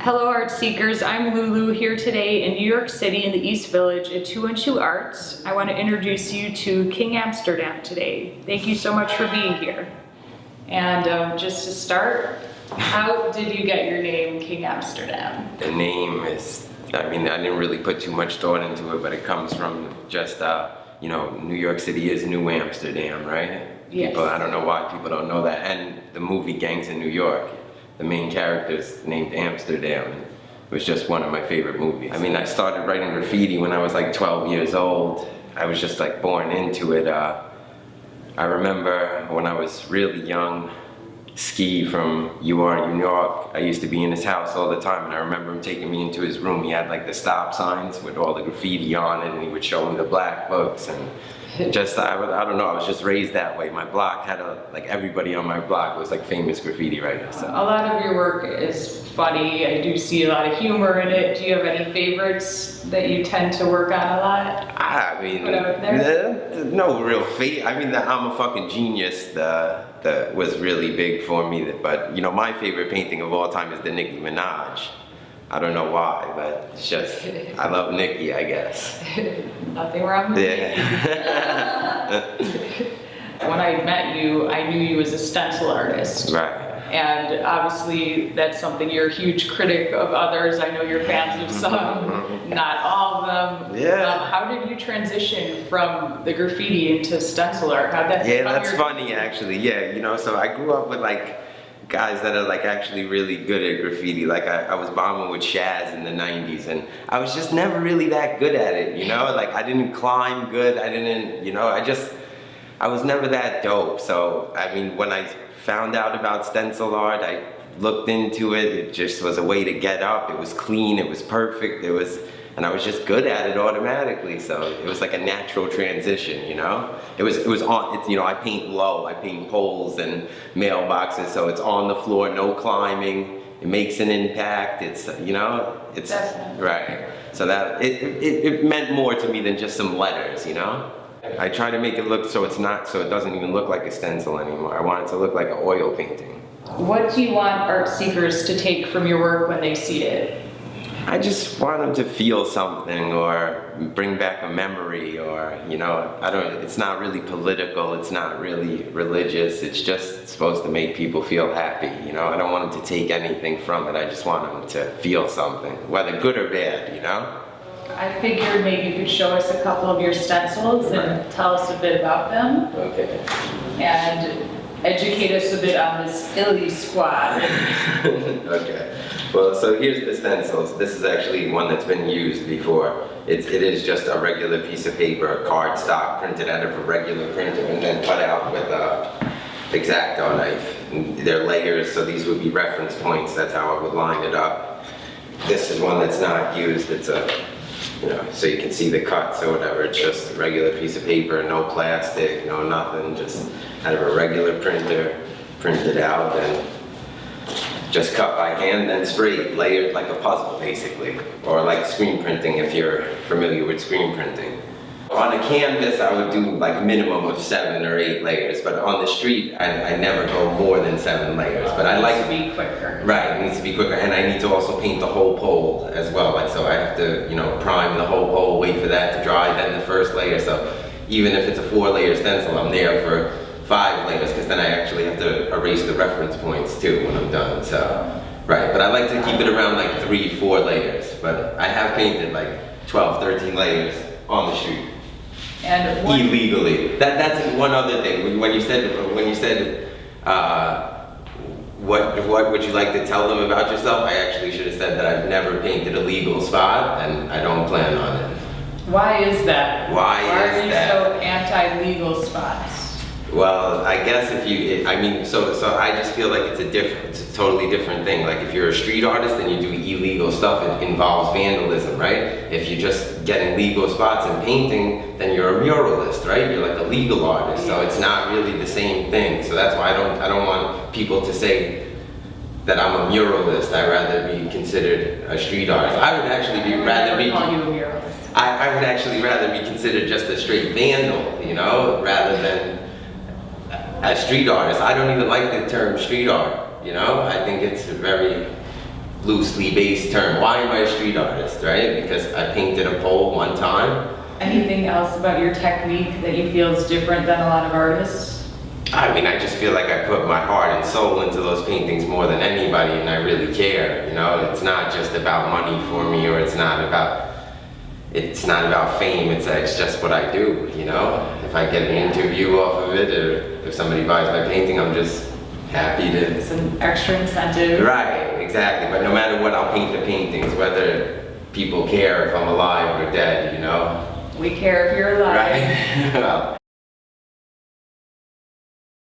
Hello Art Seekers, I'm Lulu here today in New York City in the East Village at 212 Arts. I want to introduce you to King Amsterdam today. Thank you so much for being here. And just to start, how did you get your name King Amsterdam? The name is, I didn't really put too much thought into it, but it comes from just, New York City is New Amsterdam, right? Yes. People, I don't know why people don't know that. And the movie Gangs in New York, the main character's named Amsterdam. It was just one of my favorite movies. I started writing graffiti when I was like 12 years old. I was just like born into it. I remember when I was really young, Ski from New York, I used to be in his house all the time, and I remember him taking me into his room. He had like the stop signs with all the graffiti on it, and he would show me the black books, and just, I don't know, I was just raised that way. My block had everybody on my block was like famous graffiti writers. So. A lot of your work is funny. I do see a lot of humor in it. Do you have any favorites that you tend to work on a lot? No real fate. the I'm a fucking genius that was really big for me. But my favorite painting of all time is the Nicki Minaj. I don't know why, but it's just, I love Nicki, I guess. Nothing wrong with Nicki. When I met you, I knew you as a stencil artist. Right. And obviously that's something, you're a huge critic of others. I know you're fans of some, not all of them. Yeah. How did you transition from the graffiti into stencil art? How'd that That's funny actually. Yeah, so I grew up with guys that are actually really good at graffiti. I was bombing with Shaz in the 90s, and I was just never really that good at it, I didn't climb good, I didn't, I was never that dope. So, when I found out about stencil art, I looked into it. It just was a way to get up. It was clean, it was perfect, and I was just good at it automatically. So it was like a natural transition, It was on, I paint low, I paint poles and mailboxes, so it's on the floor, no climbing. It makes an impact. It's, it's Definitely. Right. So that it meant more to me than just some letters, I try to make it look so it doesn't even look like a stencil anymore. I want it to look like an oil painting. What do you want art seekers to take from your work when they see it? I just want them to feel something or bring back a memory, or, it's not really political, it's not really religious, it's just supposed to make people feel happy, I don't want them to take anything from it, I just want them to feel something, whether good or bad, I figured maybe you could show us a couple of your stencils and tell us a bit about them. Okay. And educate us a bit on this Illy squad. Okay. Well, so here's the stencils. This is actually one that's been used before. It is just a regular piece of paper, cardstock, printed out of a regular printer, and then cut out with a X-Acto knife. And they're layers, so these would be reference points. That's how I would line it up. This is one that's not used. It's so you can see the cuts or whatever. It's just a regular piece of paper, no plastic, no nothing, just out of a regular printer, printed out and just cut by hand, then sprayed, layered like a puzzle basically, or like screen printing if you're familiar with screen printing. On a canvas, I would do minimum of 7 or 8 layers, but on the street, I never go more than 7 layers. But I like to be quicker. Right, it needs to be quicker, and I need to also paint the whole pole as well. So I have to, prime the whole pole, wait for that to dry, then the first layer. So even if it's a 4-layer stencil, I'm there for 5 layers, because then I actually have to erase the reference points too when I'm done. So, right, but I like to keep it around 3-4 layers. But I have painted 12, 13 layers on the street. And illegally. That's one other thing. When you said what would you like to tell them about yourself, I actually should have said that I've never painted a legal spot, and I don't plan on it. Why is that? Why are you so anti-legal spots? Well, I guess so I just feel like it's a totally different thing. If you're a street artist and you do illegal stuff, it involves vandalism, right? If you're just getting legal spots and painting, then you're a muralist, right? You're like a legal artist, so it's not really the same thing. So that's why I don't want people to say that I'm a muralist. I'd rather be considered a street artist. I would actually call you a muralist. I would actually rather be considered just a straight vandal, rather than a street artist. I don't even like the term street art, I think it's very loosely based term. Why am I a street artist, right? Because I painted a pole one time. Anything else about your technique that you feel is different than a lot of artists? I mean, I just feel like I put my heart and soul into those paintings more than anybody, and I really care, you know? It's not just about money for me, or it's not about fame, it's just what I do, you know? If I get an interview off of it, or if somebody buys my painting, I'm just happy to... It's an extra incentive. Right, exactly, but no matter what, I'll paint the paintings, whether people care if I'm alive or dead, you know? We care if you're alive. Right? Well,